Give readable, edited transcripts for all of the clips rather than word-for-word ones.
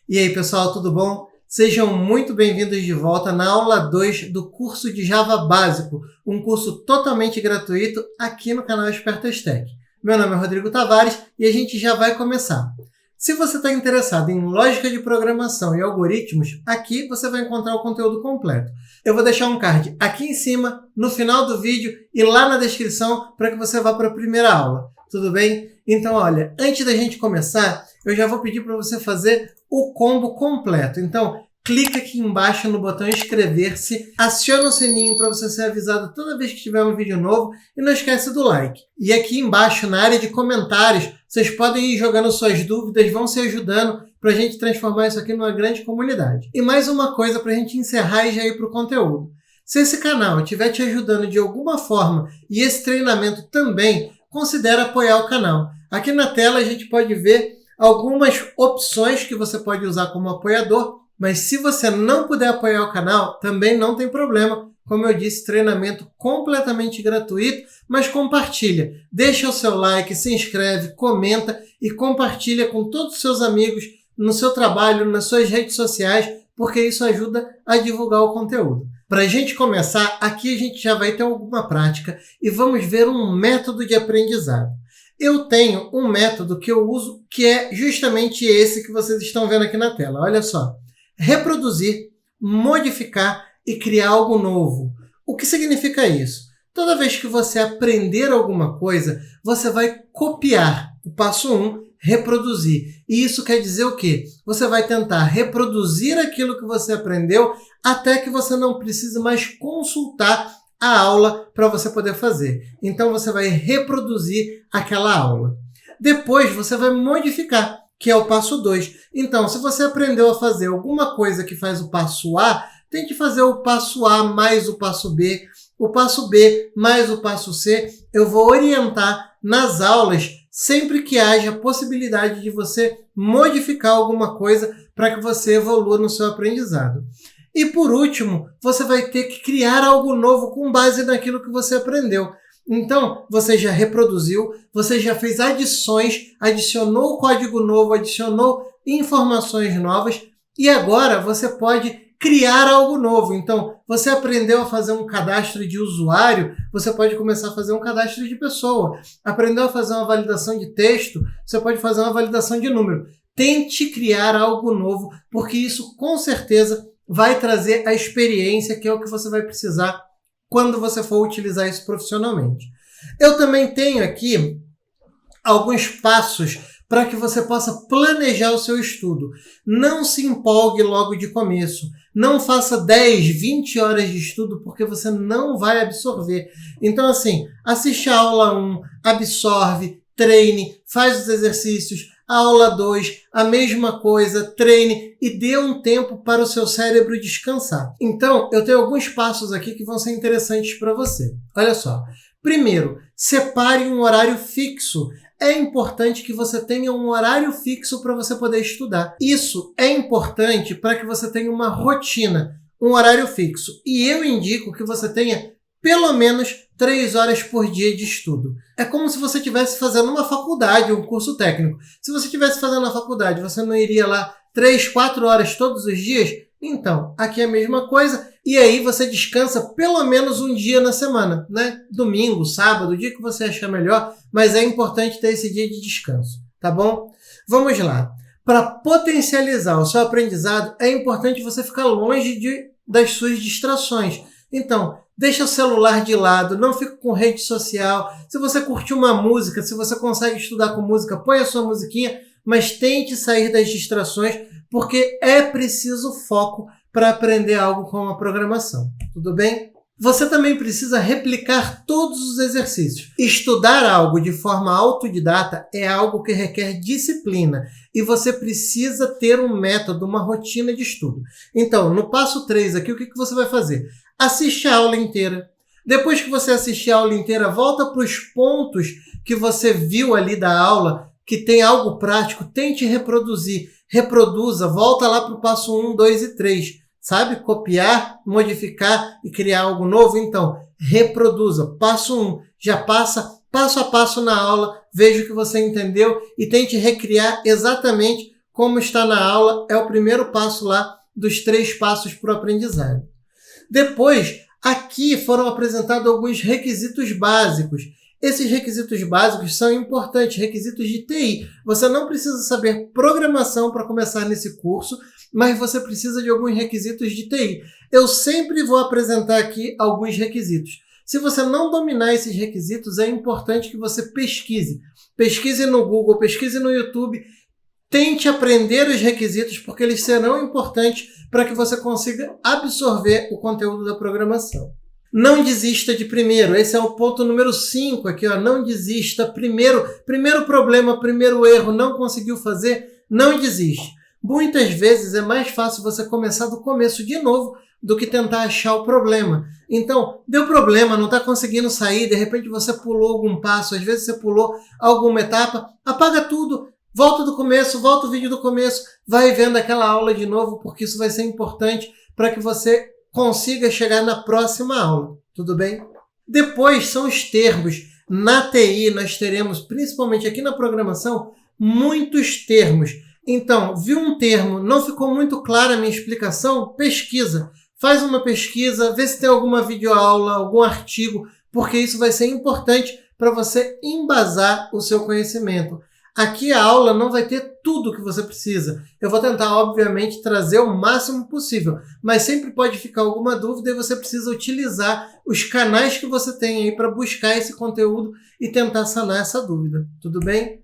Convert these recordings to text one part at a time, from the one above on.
E aí pessoal, tudo bom? Sejam muito bem-vindos de volta na aula 2 do curso de Java Básico, um curso totalmente gratuito aqui no canal Espertas Tech. Meu nome é Rodrigo Tavares e a gente já vai começar. Se você está interessado em lógica de programação e algoritmos, aqui você vai encontrar o conteúdo completo. Eu vou deixar um card aqui em cima, no final do vídeo e lá na descrição para que você vá para a primeira aula. Tudo bem? Então, olha, antes da gente começar, eu já vou pedir para você fazer o combo completo. Então, clica aqui embaixo no botão inscrever-se, aciona o sininho para você ser avisado toda vez que tiver um vídeo novo e não esquece do like. E aqui embaixo, na área de comentários, vocês podem ir jogando suas dúvidas, vão se ajudando para a gente transformar isso aqui numa grande comunidade. E mais uma coisa para a gente encerrar e já ir para o conteúdo. Se esse canal estiver te ajudando de alguma forma e esse treinamento também, considere apoiar o canal. Aqui na tela a gente pode ver algumas opções que você pode usar como apoiador, mas se você não puder apoiar o canal, também não tem problema. Como eu disse, treinamento completamente gratuito, mas compartilha. Deixa o seu like, se inscreve, comenta e compartilha com todos os seus amigos no seu trabalho, nas suas redes sociais, porque isso ajuda a divulgar o conteúdo. Para a gente começar, aqui a gente já vai ter alguma prática e vamos ver um método de aprendizado. Eu tenho um método que eu uso que é justamente esse que vocês estão vendo aqui na tela. Olha só. Reproduzir, modificar e criar algo novo. O que significa isso? Toda vez que você aprender alguma coisa, você vai copiar o passo 1, reproduzir. E isso quer dizer o quê? Você vai tentar reproduzir aquilo que você aprendeu até que você não precise mais consultar a aula para você poder fazer. Então, você vai reproduzir aquela aula. Depois, você vai modificar, que é o passo 2. Então, se você aprendeu a fazer alguma coisa que faz o passo A, tente fazer o passo A mais o passo B, o passo B mais o passo C. Eu vou orientar nas aulas sempre que haja possibilidade de você modificar alguma coisa para que você evolua no seu aprendizado. E por último, você vai ter que criar algo novo com base naquilo que você aprendeu. Então, você já reproduziu, você já fez adições, adicionou código novo, adicionou informações novas e agora você pode criar algo novo. Então, você aprendeu a fazer um cadastro de usuário, você pode começar a fazer um cadastro de pessoa. Aprendeu a fazer uma validação de texto, você pode fazer uma validação de número. Tente criar algo novo, porque isso com certeza vai trazer a experiência, que é o que você vai precisar quando você for utilizar isso profissionalmente. Eu também tenho aqui alguns passos para que você possa planejar o seu estudo. Não se empolgue logo de começo. Não faça 10, 20 horas de estudo, porque você não vai absorver. Então, assim, assiste a aula 1, absorve, treine, faz os exercícios. A aula 2, a mesma coisa, treine e dê um tempo para o seu cérebro descansar. Então, eu tenho alguns passos aqui que vão ser interessantes para você. Olha só. Primeiro, separe um horário fixo. É importante que você tenha um horário fixo para você poder estudar. Isso é importante para que você tenha uma rotina, um horário fixo. E eu indico que você tenha pelo menos 3 horas por dia de estudo. É como se você estivesse fazendo uma faculdade, um curso técnico. Se você estivesse fazendo a faculdade, você não iria lá 3, 4 horas todos os dias? Então, aqui é a mesma coisa. E aí você descansa pelo menos um dia na semana, né? Domingo, sábado, o dia que você achar melhor. Mas é importante ter esse dia de descanso, tá bom? Vamos lá. Para potencializar o seu aprendizado, é importante você ficar longe das suas distrações. Então, deixa o celular de lado, não fica com rede social. Se você curtir uma música, se você consegue estudar com música, põe a sua musiquinha, mas tente sair das distrações, porque é preciso foco para aprender algo como a programação. Tudo bem? Você também precisa replicar todos os exercícios. Estudar algo de forma autodidata é algo que requer disciplina e você precisa ter um método, uma rotina de estudo. Então, no passo 3 aqui, o que você vai fazer? Assiste a aula inteira. Depois que você assistir a aula inteira, volta para os pontos que você viu ali da aula, que tem algo prático, tente reproduzir. Reproduza, volta lá para o passo 1, 2 e 3. Sabe? Copiar, modificar e criar algo novo. Então, reproduza. Passo 1. Já passa passo a passo na aula, veja o que você entendeu e tente recriar exatamente como está na aula, é o primeiro passo lá dos 3 passos para o aprendizado. Depois, aqui foram apresentados alguns requisitos básicos. Esses requisitos básicos são importantes, requisitos de TI. Você não precisa saber programação para começar nesse curso, mas você precisa de alguns requisitos de TI. Eu sempre vou apresentar aqui alguns requisitos. Se você não dominar esses requisitos, é importante que você pesquise. Pesquise no Google, pesquise no YouTube. Tente aprender os requisitos, porque eles serão importantes para que você consiga absorver o conteúdo da programação. Não desista de primeiro. Esse é o ponto número 5 aqui, ó. Não desista. Primeiro problema, primeiro erro, não conseguiu fazer, não desiste. Muitas vezes é mais fácil você começar do começo de novo do que tentar achar o problema. Então, deu problema, não está conseguindo sair, de repente você pulou algum passo, às vezes você pulou alguma etapa, apaga tudo, volta do começo, volta o vídeo do começo, vai vendo aquela aula de novo, porque isso vai ser importante para que você consiga chegar na próxima aula, tudo bem? Depois são os termos. Na TI nós teremos, principalmente aqui na programação, muitos termos. Então, viu um termo, não ficou muito clara a minha explicação? Pesquisa. Faz uma pesquisa, vê se tem alguma videoaula, algum artigo, porque isso vai ser importante para você embasar o seu conhecimento. Aqui a aula não vai ter tudo que você precisa. Eu vou tentar, obviamente, trazer o máximo possível, mas sempre pode ficar alguma dúvida e você precisa utilizar os canais que você tem aí para buscar esse conteúdo e tentar sanar essa dúvida. Tudo bem?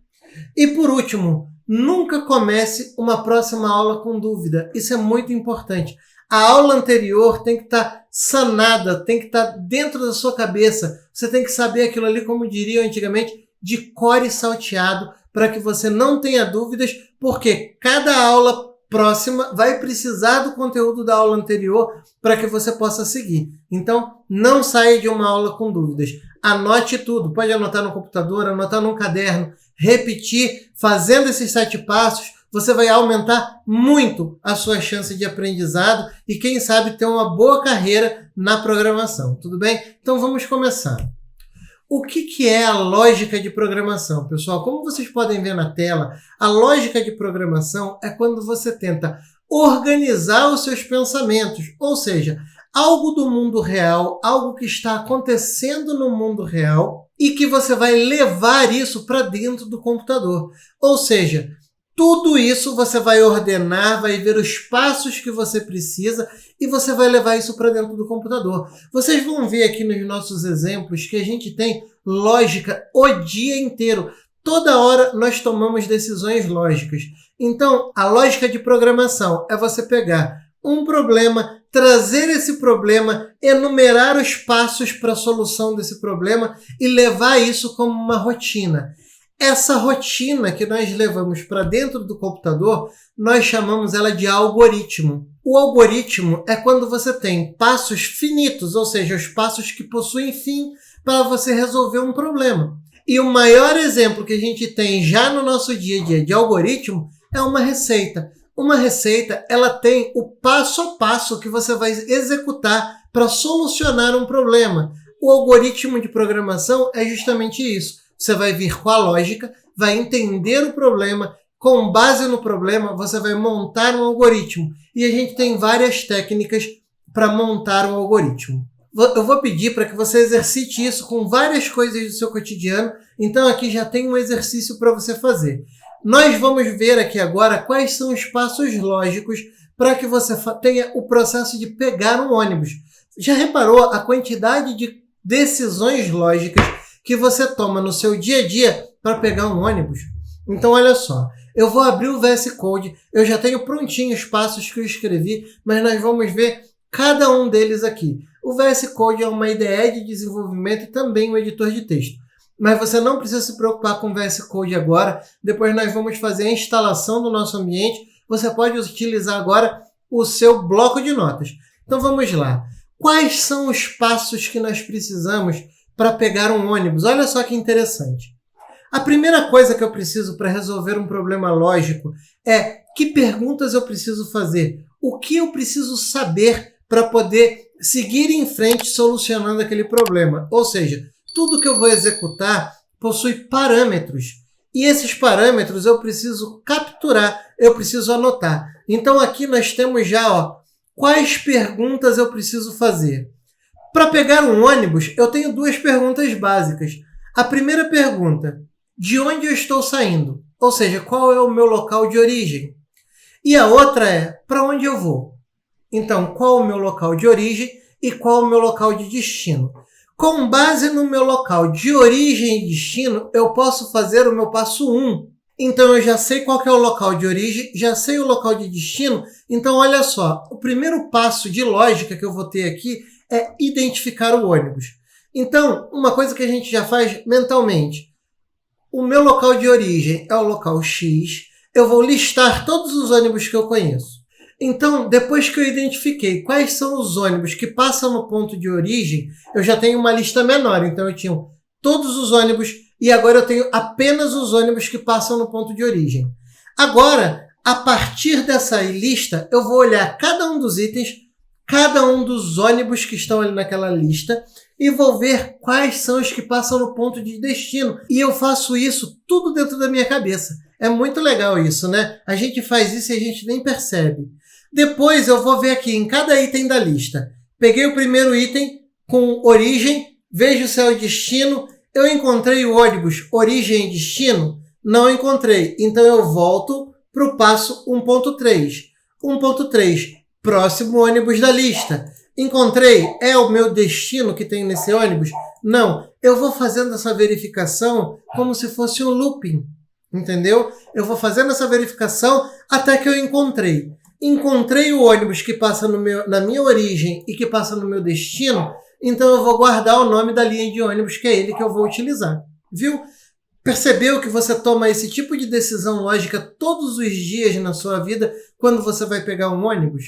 E por último, nunca comece uma próxima aula com dúvida. Isso é muito importante. A aula anterior tem que estar sanada, tem que estar dentro da sua cabeça. Você tem que saber aquilo ali, como diriam antigamente, de cor e salteado, para que você não tenha dúvidas, porque cada aula próxima vai precisar do conteúdo da aula anterior para que você possa seguir. Então, não saia de uma aula com dúvidas. Anote tudo. Pode anotar no computador, anotar num caderno, repetir, fazendo esses 7 passos, você vai aumentar muito a sua chance de aprendizado e, quem sabe, ter uma boa carreira na programação. Tudo bem? Então, vamos começar. O que é a lógica de programação, pessoal? Como vocês podem ver na tela, a lógica de programação é quando você tenta organizar os seus pensamentos, ou seja, algo do mundo real, algo que está acontecendo no mundo real e que você vai levar isso para dentro do computador. Ou seja, tudo isso você vai ordenar, vai ver os passos que você precisa e você vai levar isso para dentro do computador. Vocês vão ver aqui nos nossos exemplos que a gente tem lógica o dia inteiro. Toda hora nós tomamos decisões lógicas. Então, a lógica de programação é você pegar um problema, trazer esse problema, enumerar os passos para a solução desse problema e levar isso como uma rotina. Essa rotina que nós levamos para dentro do computador, nós chamamos ela de algoritmo. O algoritmo é quando você tem passos finitos, ou seja, os passos que possuem fim para você resolver um problema. E o maior exemplo que a gente tem já no nosso dia a dia de algoritmo é uma receita. Uma receita, ela tem o passo a passo que você vai executar para solucionar um problema. O algoritmo de programação é justamente isso. Você vai vir com a lógica, vai entender o problema, com base no problema, você vai montar um algoritmo. E a gente tem várias técnicas para montar um algoritmo. Eu vou pedir para que você exercite isso com várias coisas do seu cotidiano. Então aqui já tem um exercício para você fazer. Nós vamos ver aqui agora quais são os passos lógicos para que você tenha o processo de pegar um ônibus. Já reparou a quantidade de decisões lógicas que você toma no seu dia a dia para pegar um ônibus? Então, olha só, eu vou abrir o VS Code, eu já tenho prontinho os passos que eu escrevi, mas nós vamos ver cada um deles aqui. O VS Code é uma IDE de desenvolvimento e também um editor de texto. Mas você não precisa se preocupar com o VS Code agora, depois nós vamos fazer a instalação do nosso ambiente, você pode utilizar agora o seu bloco de notas. Então vamos lá. Quais são os passos que nós precisamos para pegar um ônibus? Olha só que interessante. A primeira coisa que eu preciso para resolver um problema lógico é que perguntas eu preciso fazer, o que eu preciso saber para poder seguir em frente solucionando aquele problema. Ou seja, tudo que eu vou executar possui parâmetros. E esses parâmetros eu preciso capturar, eu preciso anotar. Então aqui nós temos já, quais perguntas eu preciso fazer. Para pegar um ônibus, eu tenho duas perguntas básicas. A primeira pergunta, de onde eu estou saindo? Ou seja, qual é o meu local de origem? E a outra é, para onde eu vou? Então, qual o meu local de origem e qual o meu local de destino? Com base no meu local de origem e destino, eu posso fazer o meu passo 1. Então, eu já sei qual que é o local de origem, já sei o local de destino. Então, olha só, o primeiro passo de lógica que eu vou ter aqui é identificar o ônibus. Então, uma coisa que a gente já faz mentalmente. O meu local de origem é o local X. Eu vou listar todos os ônibus que eu conheço. Então, depois que eu identifiquei quais são os ônibus que passam no ponto de origem, eu já tenho uma lista menor. Então, eu tinha todos os ônibus e agora eu tenho apenas os ônibus que passam no ponto de origem. Agora, a partir dessa lista, eu vou olhar cada um dos itens, cada um dos ônibus que estão ali naquela lista e vou ver quais são os que passam no ponto de destino. E eu faço isso tudo dentro da minha cabeça. É muito legal isso, né? A gente faz isso e a gente nem percebe. Depois eu vou ver aqui em cada item da lista. Peguei o primeiro item com origem, vejo se é o destino. Eu encontrei o ônibus origem e destino? Não encontrei. Então eu volto para o passo 1.3. 1.3, próximo ônibus da lista. Encontrei? É o meu destino que tem nesse ônibus? Não. Eu vou fazendo essa verificação como se fosse um looping. Entendeu? Eu vou fazendo essa verificação até que eu encontrei. Encontrei o ônibus que passa na minha origem e que passa no meu destino, então eu vou guardar o nome da linha de ônibus, que é ele que eu vou utilizar. Viu? Percebeu que você toma esse tipo de decisão lógica todos os dias na sua vida quando você vai pegar um ônibus?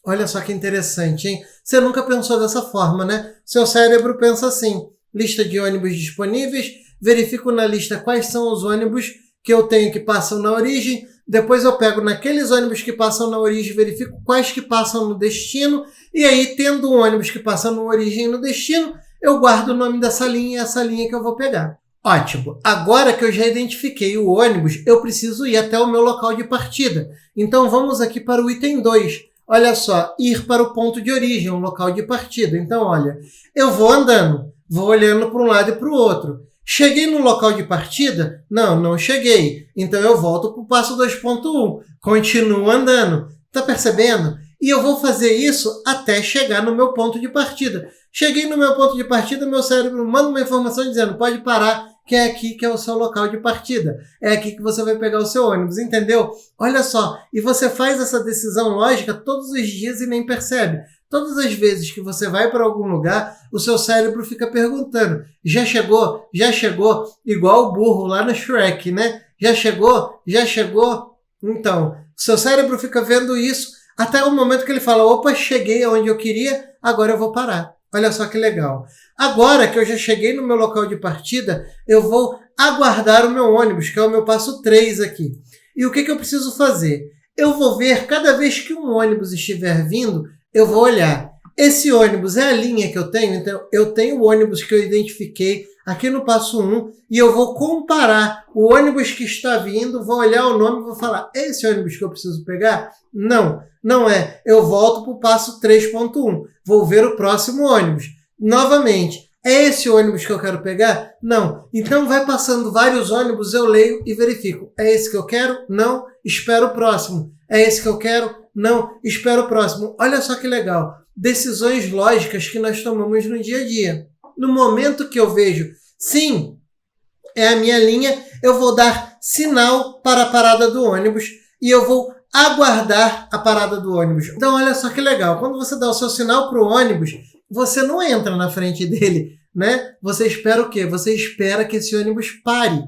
Olha só que interessante, hein? Você nunca pensou dessa forma, né? Seu cérebro pensa assim, lista de ônibus disponíveis, verifico na lista quais são os ônibus que eu tenho que passam na origem, depois eu pego naqueles ônibus que passam na origem, verifico quais que passam no destino, e aí, tendo um ônibus que passa na origem e no destino, eu guardo o nome dessa linha e essa linha que eu vou pegar. Ótimo! Agora que eu já identifiquei o ônibus, eu preciso ir até o meu local de partida. Então, vamos aqui para o item 2. Olha só, ir para o ponto de origem, o local de partida. Então, olha, eu vou andando, vou olhando para um lado e para o outro. Cheguei no local de partida? Não cheguei. Então, eu volto para o passo 2.1. Continuo andando. Está percebendo? E eu vou fazer isso até chegar no meu ponto de partida. Cheguei no meu ponto de partida, meu cérebro manda uma informação dizendo, pode parar, que é aqui que é o seu local de partida. É aqui que você vai pegar o seu ônibus, entendeu? Olha só, e você faz essa decisão lógica todos os dias e nem percebe. Todas as vezes que você vai para algum lugar, o seu cérebro fica perguntando, já chegou? Já chegou? Igual o burro lá no Shrek, né? Já chegou? Já chegou? Então, o seu cérebro fica vendo isso até o momento que ele fala, opa, cheguei aonde eu queria, agora eu vou parar. Olha só que legal. Agora que eu já cheguei no meu local de partida, eu vou aguardar o meu ônibus, que é o meu passo 3 aqui. E o que eu preciso fazer? Eu vou ver, cada vez que um ônibus estiver vindo, eu vou olhar. Esse ônibus é a linha que eu tenho? Então, eu tenho o ônibus que eu identifiquei aqui no passo 1 e eu vou comparar o ônibus que está vindo, vou olhar o nome e vou falar, é esse ônibus que eu preciso pegar? Não é. Eu volto para o passo 3.1. Vou ver o próximo ônibus. Novamente, é esse ônibus que eu quero pegar? Não. Então, vai passando vários ônibus, eu leio e verifico. É esse que eu quero? Não. Espero o próximo. É esse que eu quero? Não. Espero o próximo. Olha só que legal. Decisões lógicas que nós tomamos no dia a dia. No momento que eu vejo, sim, é a minha linha, eu vou dar sinal para a parada do ônibus e eu vou aguardar a parada do ônibus. Então, olha só que legal. Quando você dá o seu sinal para o ônibus, você não entra na frente dele, né? Você espera o quê? Você espera que esse ônibus pare.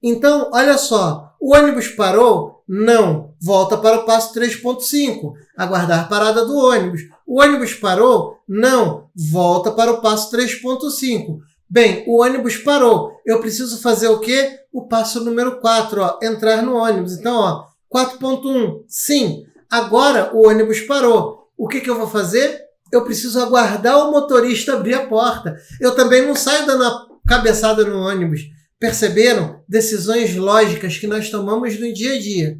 Então, olha só. O ônibus parou? Não. Volta para o passo 3.5. Aguardar a parada do ônibus. O ônibus parou? Não. Volta para o passo 3.5. Bem, o ônibus parou. Eu preciso fazer o quê? O passo número 4, entrar no ônibus. Então, 4.1. Sim, agora o ônibus parou. O que eu vou fazer? Eu preciso aguardar o motorista abrir a porta. Eu também não saio dando a cabeçada no ônibus. Perceberam? Decisões lógicas que nós tomamos no dia a dia.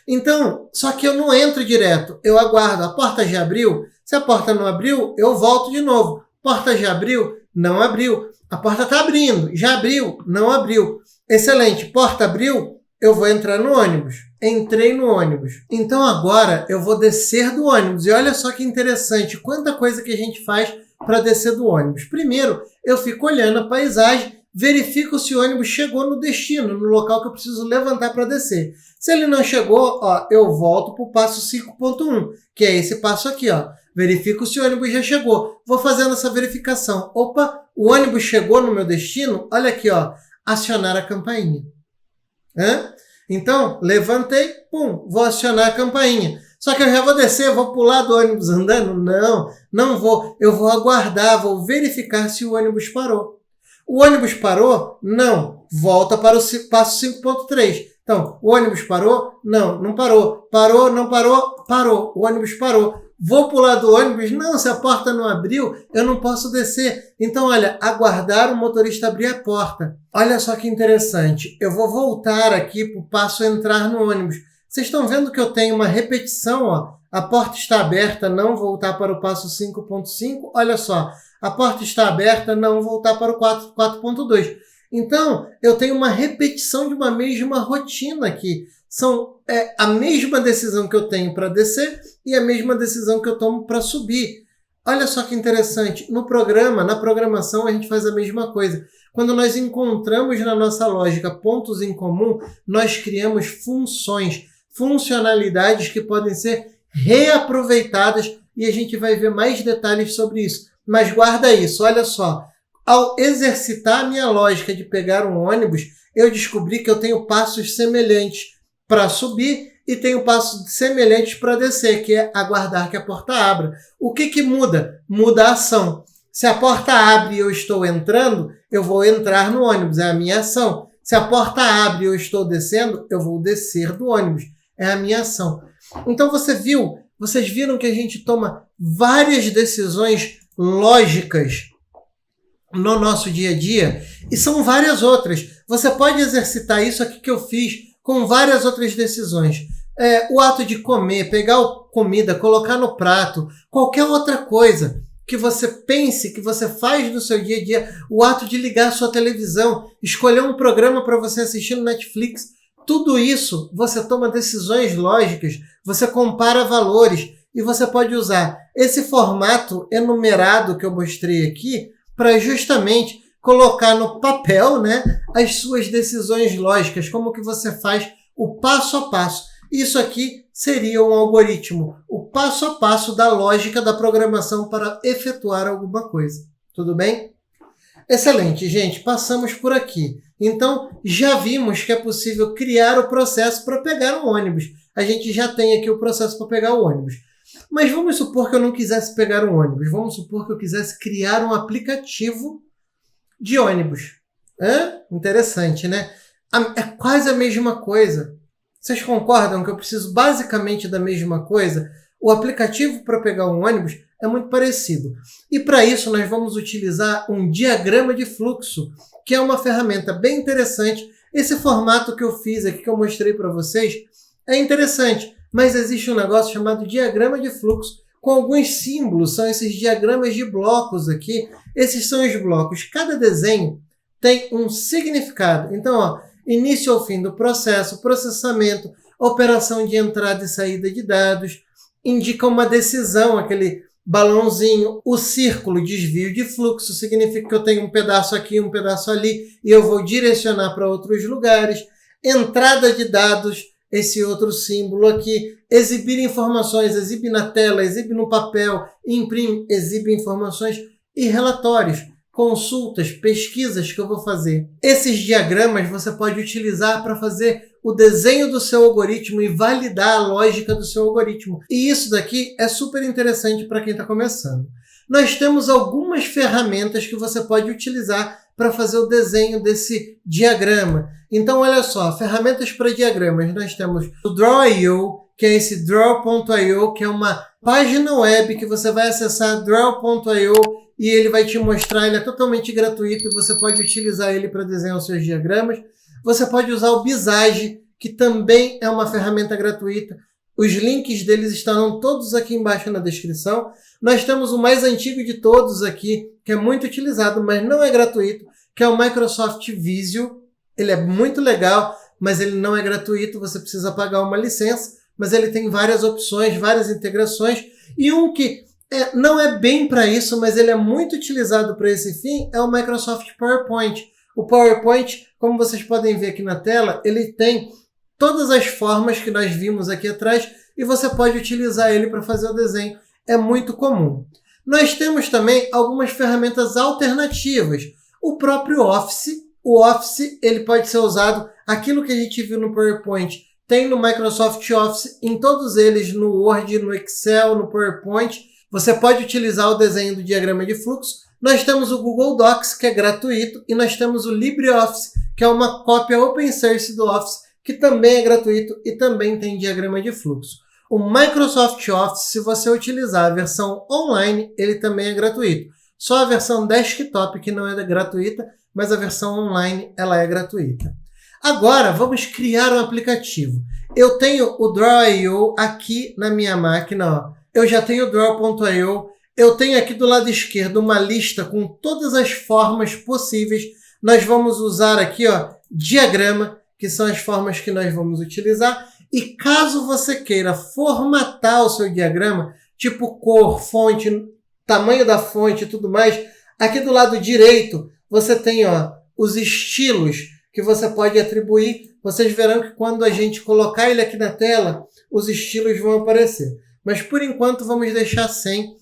Então, só que eu não entro direto, eu aguardo. A porta já abriu? Se a porta não abriu, eu volto de novo. Porta já abriu? Não abriu. A porta está abrindo. Já abriu? Não abriu. Excelente. Porta abriu? Eu vou entrar no ônibus. Entrei no ônibus. Então agora eu vou descer do ônibus. E olha só que interessante, quanta coisa que a gente faz para descer do ônibus. Primeiro, eu fico olhando a paisagem, verifico se o ônibus chegou no destino, no local que eu preciso levantar para descer. Se ele não chegou, ó, eu volto para o passo 5.1, que é esse passo aqui. Ó. Verifico se o ônibus já chegou. Vou fazendo essa verificação. Opa, o ônibus chegou no meu destino? Olha aqui, ó, acionar a campainha. Então, levantei, pum, vou acionar a campainha. Só que eu já vou descer, vou pular do ônibus andando? Não, não vou. Eu vou aguardar, vou verificar se o ônibus parou. O ônibus parou? Não. Volta para o passo 5.3. Então, o ônibus parou? Não, não parou. Parou, não parou? Parou. O ônibus parou. Vou pular do ônibus? Não, se a porta não abriu, eu não posso descer. Então, olha, aguardar o motorista abrir a porta. Olha só que interessante. Eu vou voltar aqui para o passo entrar no ônibus. Vocês estão vendo que eu tenho uma repetição, ó. A porta está aberta, não voltar para o passo 5.5. Olha só, a porta está aberta, não voltar para o 4.2. Então, eu tenho uma repetição de uma mesma rotina aqui. São a mesma decisão que eu tenho para descer e a mesma decisão que eu tomo para subir. Olha só que interessante. No programa, na programação, a gente faz a mesma coisa. Quando nós encontramos na nossa lógica pontos em comum, nós criamos funções, funcionalidades que podem ser reaproveitadas e a gente vai ver mais detalhes sobre isso. Mas guarda isso, olha só. Ao exercitar a minha lógica de pegar um ônibus, eu descobri que eu tenho passos semelhantes para subir e tenho passos semelhantes para descer, que é aguardar que a porta abra. O que muda? Muda a ação. Se a porta abre e eu estou entrando, eu vou entrar no ônibus, é a minha ação. Se a porta abre e eu estou descendo, eu vou descer do ônibus, é a minha ação. Então vocês viram que a gente toma várias decisões lógicas no nosso dia a dia e são várias outras. Você pode exercitar isso aqui que eu fiz com várias outras decisões. O ato de comer, pegar a comida, colocar no prato, qualquer outra coisa que você pense, que você faz no seu dia a dia, o ato de ligar a sua televisão, escolher um programa para você assistir no Netflix, tudo isso você toma decisões lógicas, você compara valores e você pode usar esse formato enumerado que eu mostrei aqui para justamente colocar no papel, né, as suas decisões lógicas, como que você faz o passo a passo. Isso aqui seria um algoritmo, o passo a passo da lógica da programação para efetuar alguma coisa. Tudo bem? Excelente, gente. Passamos por aqui. Então, já vimos que é possível criar o processo para pegar um ônibus. A gente já tem aqui o processo para pegar o ônibus. Mas vamos supor que eu não quisesse pegar um ônibus. Vamos supor que eu quisesse criar um aplicativo de ônibus. Interessante, né? É quase a mesma coisa. Vocês concordam que eu preciso basicamente da mesma coisa? O aplicativo para pegar um ônibus é muito parecido. E para isso nós vamos utilizar um diagrama de fluxo, que é uma ferramenta bem interessante. Esse formato que eu fiz aqui, que eu mostrei para vocês, é interessante, mas existe um negócio chamado diagrama de fluxo, com alguns símbolos, são esses diagramas de blocos aqui. Esses são os blocos. Cada desenho tem um significado. Então, ó, início ao fim do processo, processamento, operação de entrada e saída de dados, indica uma decisão, aquele balãozinho, o círculo, desvio de fluxo, significa que eu tenho um pedaço aqui, um pedaço ali, e eu vou direcionar para outros lugares. Entrada de dados, esse outro símbolo aqui, exibir informações, exibe na tela, exibe no papel, imprime, exibe informações e relatórios, consultas, pesquisas que eu vou fazer. Esses diagramas você pode utilizar para fazer o desenho do seu algoritmo e validar a lógica do seu algoritmo. E isso daqui é super interessante para quem está começando. Nós temos algumas ferramentas que você pode utilizar para fazer o desenho desse diagrama. Então, olha só, ferramentas para diagramas. Nós temos o Draw.io, que é esse Draw.io, que é uma página web que você vai acessar, Draw.io, e ele vai te mostrar, ele é totalmente gratuito, você pode utilizar ele para desenhar os seus diagramas. Você pode usar o Visage, que também é uma ferramenta gratuita. Os links deles estarão todos aqui embaixo na descrição. Nós temos o mais antigo de todos aqui, que é muito utilizado, mas não é gratuito, que é o Microsoft Visio. Ele é muito legal, mas ele não é gratuito, você precisa pagar uma licença, mas ele tem várias opções, várias integrações, e um que não é bem para isso, mas ele é muito utilizado para esse fim, é o Microsoft PowerPoint. O PowerPoint, como vocês podem ver aqui na tela, ele tem todas as formas que nós vimos aqui atrás e você pode utilizar ele para fazer o desenho. É muito comum. Nós temos também algumas ferramentas alternativas. O próprio Office. O Office ele pode ser usado, aquilo que a gente viu no PowerPoint, tem no Microsoft Office, em todos eles, no Word, no Excel, no PowerPoint. Você pode utilizar o desenho do diagrama de fluxo. Nós temos o Google Docs, que é gratuito, e nós temos o LibreOffice, que é uma cópia open source do Office, que também é gratuito e também tem diagrama de fluxo. O Microsoft Office, se você utilizar a versão online, ele também é gratuito. Só a versão desktop que não é gratuita, mas a versão online ela é gratuita. Agora, vamos criar um aplicativo. Eu tenho o Draw.io aqui na minha máquina. Ó. Eu já tenho o Draw.io. Eu tenho aqui do lado esquerdo uma lista com todas as formas possíveis. Nós vamos usar aqui diagrama, que são as formas que nós vamos utilizar. E caso você queira formatar o seu diagrama, tipo cor, fonte, tamanho da fonte e tudo mais, aqui do lado direito você tem os estilos que você pode atribuir. Vocês verão que quando a gente colocar ele aqui na tela, os estilos vão aparecer. Mas por enquanto vamos deixar sem.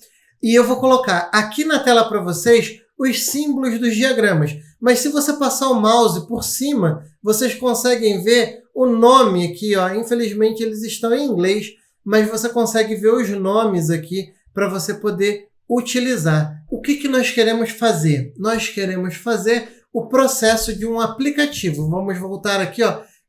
E eu vou colocar aqui na tela para vocês os símbolos dos diagramas. Mas se você passar o mouse por cima, vocês conseguem ver o nome aqui. Infelizmente eles estão em inglês, mas você consegue ver os nomes aqui para você poder utilizar. O que nós queremos fazer? Nós queremos fazer o processo de um aplicativo. Vamos voltar aqui,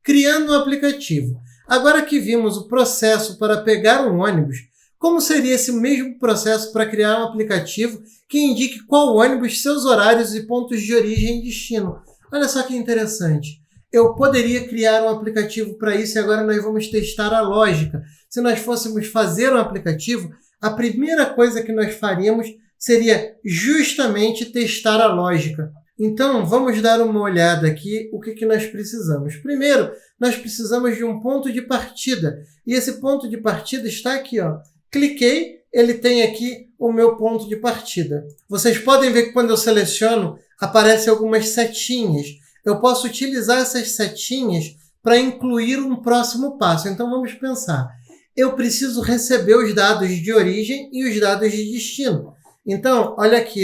criando um aplicativo. Agora que vimos o processo para pegar um ônibus, como seria esse mesmo processo para criar um aplicativo que indique qual ônibus, seus horários e pontos de origem e destino? Olha só que interessante. Eu poderia criar um aplicativo para isso e agora nós vamos testar a lógica. Se nós fôssemos fazer um aplicativo, a primeira coisa que nós faríamos seria justamente testar a lógica. Então, vamos dar uma olhada aqui o que nós precisamos. Primeiro, nós precisamos de um ponto de partida. E esse ponto de partida está aqui. Cliquei, ele tem aqui o meu ponto de partida. Vocês podem ver que quando eu seleciono, aparecem algumas setinhas. Eu posso utilizar essas setinhas para incluir um próximo passo. Então, vamos pensar. Eu preciso receber os dados de origem e os dados de destino. Então, olha aqui,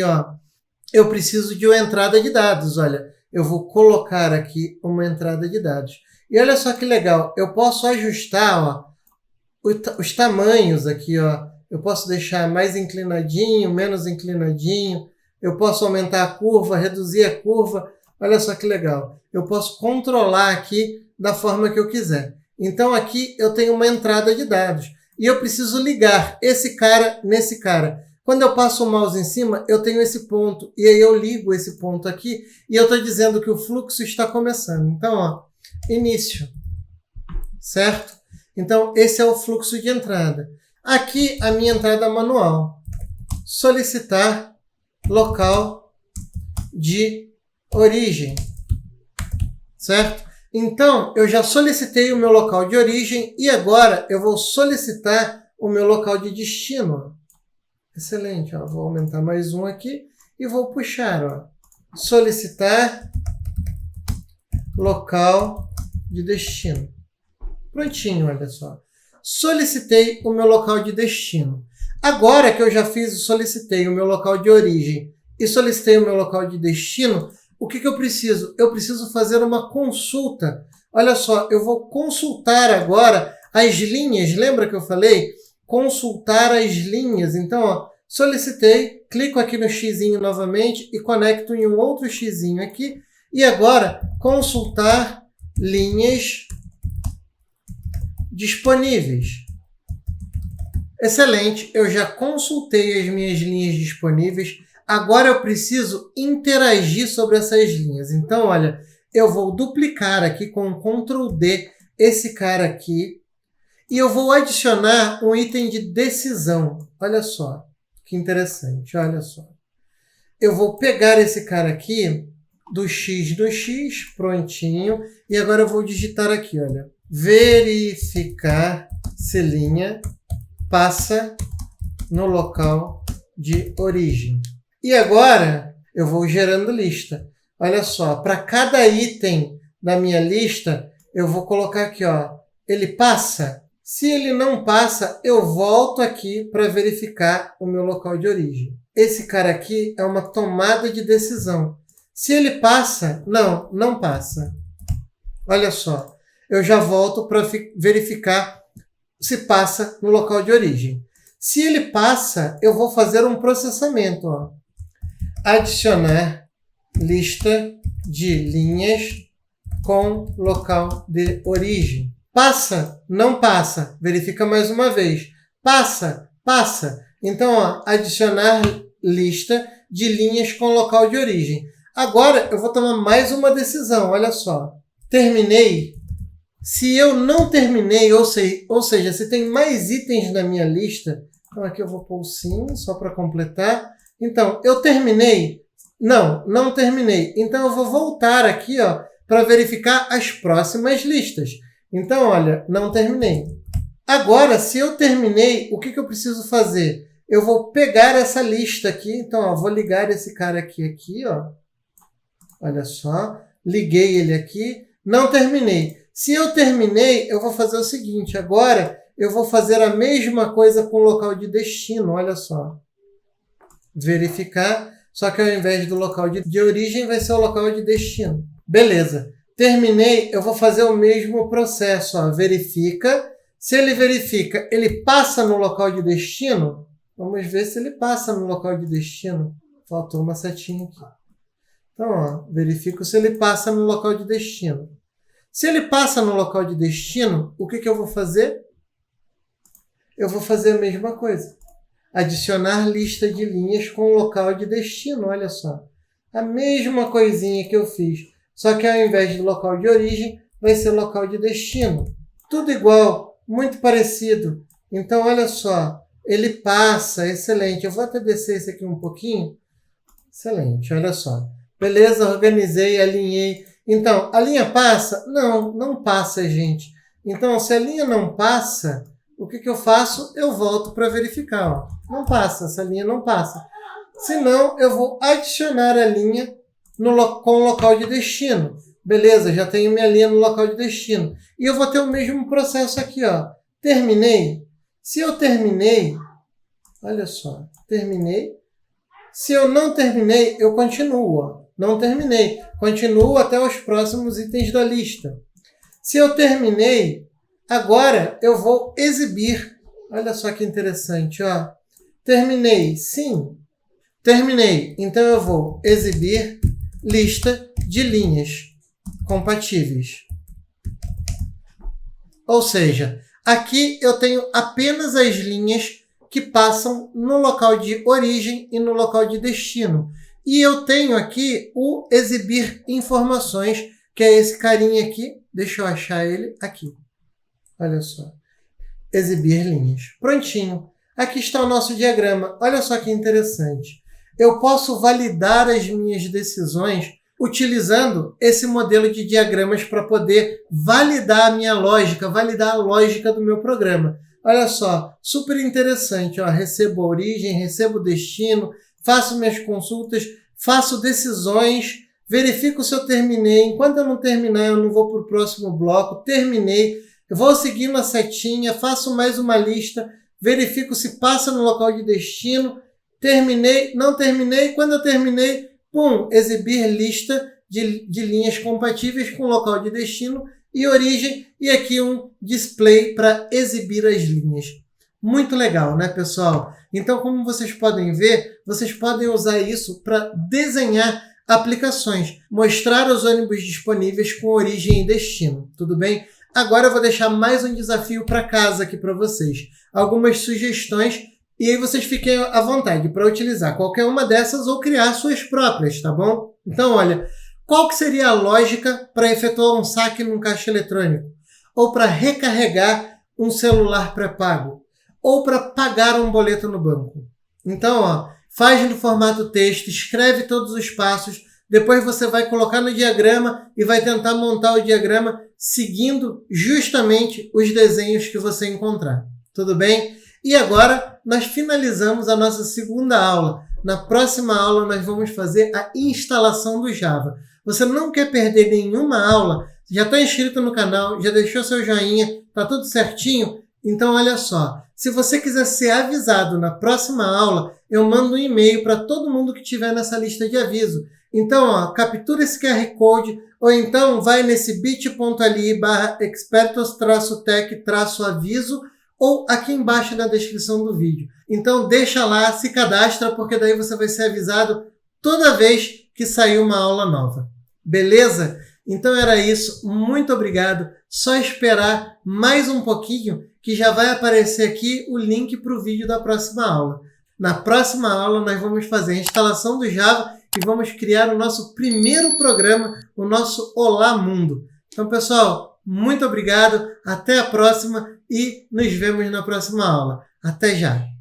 eu preciso de uma entrada de dados. Olha, eu vou colocar aqui uma entrada de dados. E olha só que legal, eu posso ajustar os tamanhos aqui. Eu posso deixar mais inclinadinho, menos inclinadinho. Eu posso aumentar a curva, reduzir a curva. Olha só que legal. Eu posso controlar aqui da forma que eu quiser. Então, aqui eu tenho uma entrada de dados. E eu preciso ligar esse cara nesse cara. Quando eu passo o mouse em cima, eu tenho esse ponto. E aí eu ligo esse ponto aqui. E eu estou dizendo que o fluxo está começando. Então, início. Certo? Então, esse é o fluxo de entrada. Aqui, a minha entrada manual. Solicitar local de origem. Certo? Então, eu já solicitei o meu local de origem e agora eu vou solicitar o meu local de destino. Excelente. Vou aumentar mais um aqui e vou puxar. Solicitar local de destino. Prontinho, olha só. Solicitei o meu local de destino. Agora que eu já solicitei o meu local de origem e solicitei o meu local de destino, o que eu preciso? Eu preciso fazer uma consulta. Olha só, eu vou consultar agora as linhas. Lembra que eu falei? Consultar as linhas. Então, solicitei, clico aqui no xizinho novamente e conecto em um outro xizinho aqui. E agora, consultar linhas disponíveis. Excelente, eu já consultei as minhas linhas disponíveis. Agora eu preciso interagir sobre essas linhas. Então, olha, eu vou duplicar aqui com o Ctrl+D esse cara aqui e eu vou adicionar um item de decisão. Olha só, que interessante, olha só. Eu vou pegar esse cara aqui, do X do X, prontinho, e agora eu vou digitar aqui, olha. Verificar se linha passa no local de origem. E agora eu vou gerando lista. Olha só, para cada item da minha lista, eu vou colocar aqui, ó, ele passa? Se ele não passa, eu volto aqui para verificar o meu local de origem. Esse cara aqui é uma tomada de decisão. Se ele passa, não passa. Olha só, eu já volto para verificar se passa no local de origem. Se ele passa, eu vou fazer um processamento. Ó. Adicionar lista de linhas com local de origem. Passa? Não passa. Verifica mais uma vez. Passa? Passa. Então, ó, adicionar lista de linhas com local de origem. Agora, eu vou tomar mais uma decisão. Olha só. Terminei. Se eu não terminei, ou seja, se tem mais itens na minha lista, então aqui eu vou pôr o sim, só para completar. Então, eu terminei? Não terminei. Então, eu vou voltar aqui para verificar as próximas listas. Então, olha, não terminei. Agora, se eu terminei, o que eu preciso fazer? Eu vou pegar essa lista aqui. Então, ó, vou ligar esse cara aqui, ó. Olha só. Liguei ele aqui. Não terminei. Se eu terminei, eu vou fazer o seguinte. Agora, eu vou fazer a mesma coisa com o local de destino. Olha só. Verificar. Só que ao invés do local de origem, vai ser o local de destino. Beleza. Terminei, eu vou fazer o mesmo processo. Ó. Verifica. Se ele verifica, ele passa no local de destino? Vamos ver se ele passa no local de destino. Faltou uma setinha aqui. Então, ó, verifico se ele passa no local de destino. Se ele passa no local de destino, o que eu vou fazer? Eu vou fazer a mesma coisa. Adicionar lista de linhas com local de destino. Olha só. A mesma coisinha que eu fiz. Só que ao invés de local de origem, vai ser local de destino. Tudo igual, muito parecido. Então, olha só. Ele passa, excelente. Eu vou até descer esse aqui um pouquinho. Excelente, olha só. Beleza, organizei, alinhei. Então, a linha passa? Não passa, gente. Então, se a linha não passa, o que eu faço? Eu volto para verificar. Ó. Não passa, essa linha não passa. Senão, eu vou adicionar a linha com o local de destino. Beleza, já tenho minha linha no local de destino. E eu vou ter o mesmo processo aqui. Ó. Terminei. Se eu terminei, olha só, terminei. Se eu não terminei, eu continuo. Ó. Não terminei. Continuo até os próximos itens da lista. Se eu terminei, agora eu vou exibir. Olha só que interessante. Ó. Terminei. Sim. Terminei. Então, eu vou exibir lista de linhas compatíveis. Ou seja, aqui eu tenho apenas as linhas que passam no local de origem e no local de destino. E eu tenho aqui o exibir informações, que é esse carinha aqui. Deixa eu achar ele aqui. Olha só. Exibir linhas. Prontinho. Aqui está o nosso diagrama. Olha só que interessante. Eu posso validar as minhas decisões utilizando esse modelo de diagramas para poder validar a minha lógica, validar a lógica do meu programa. Olha só, super interessante. Ó, recebo a origem, recebo o destino, faço minhas consultas, faço decisões, verifico se eu terminei. Enquanto eu não terminar, eu não vou para o próximo bloco. Terminei, eu vou seguindo a setinha, faço mais uma lista, verifico se passa no local de destino. Terminei, não terminei. Quando eu terminei, pum, exibir lista de linhas compatíveis com local de destino e origem, e aqui um display para exibir as linhas. Muito legal, né, pessoal? Então, como vocês podem ver, vocês podem usar isso para desenhar aplicações, mostrar os ônibus disponíveis com origem e destino, tudo bem? Agora eu vou deixar mais um desafio para casa aqui para vocês. Algumas sugestões, e aí vocês fiquem à vontade para utilizar qualquer uma dessas ou criar suas próprias, tá bom? Então, olha, qual que seria a lógica para efetuar um saque num caixa eletrônico? ou para recarregar um celular pré-pago, ou para pagar um boleto no banco. Então, faz no formato texto, escreve todos os passos, depois você vai colocar no diagrama e vai tentar montar o diagrama seguindo justamente os desenhos que você encontrar. Tudo bem? E agora nós finalizamos a nossa segunda aula. Na próxima aula nós vamos fazer a instalação do Java. Você não quer perder nenhuma aula? Já está inscrito no canal, já deixou seu joinha, está tudo certinho? Então olha só, se você quiser ser avisado na próxima aula, eu mando um e-mail para todo mundo que estiver nessa lista de aviso. Então, captura esse QR Code, ou então vai nesse bit.ly/expertos-tech-aviso, ou aqui embaixo na descrição do vídeo. Então deixa lá, se cadastra, porque daí você vai ser avisado toda vez que sair uma aula nova. Beleza? Então era isso, muito obrigado. Só esperar mais um pouquinho que já vai aparecer aqui o link para o vídeo da próxima aula. Na próxima aula nós vamos fazer a instalação do Java e vamos criar o nosso primeiro programa, o nosso Olá Mundo. Então, pessoal, muito obrigado, até a próxima e nos vemos na próxima aula. Até já!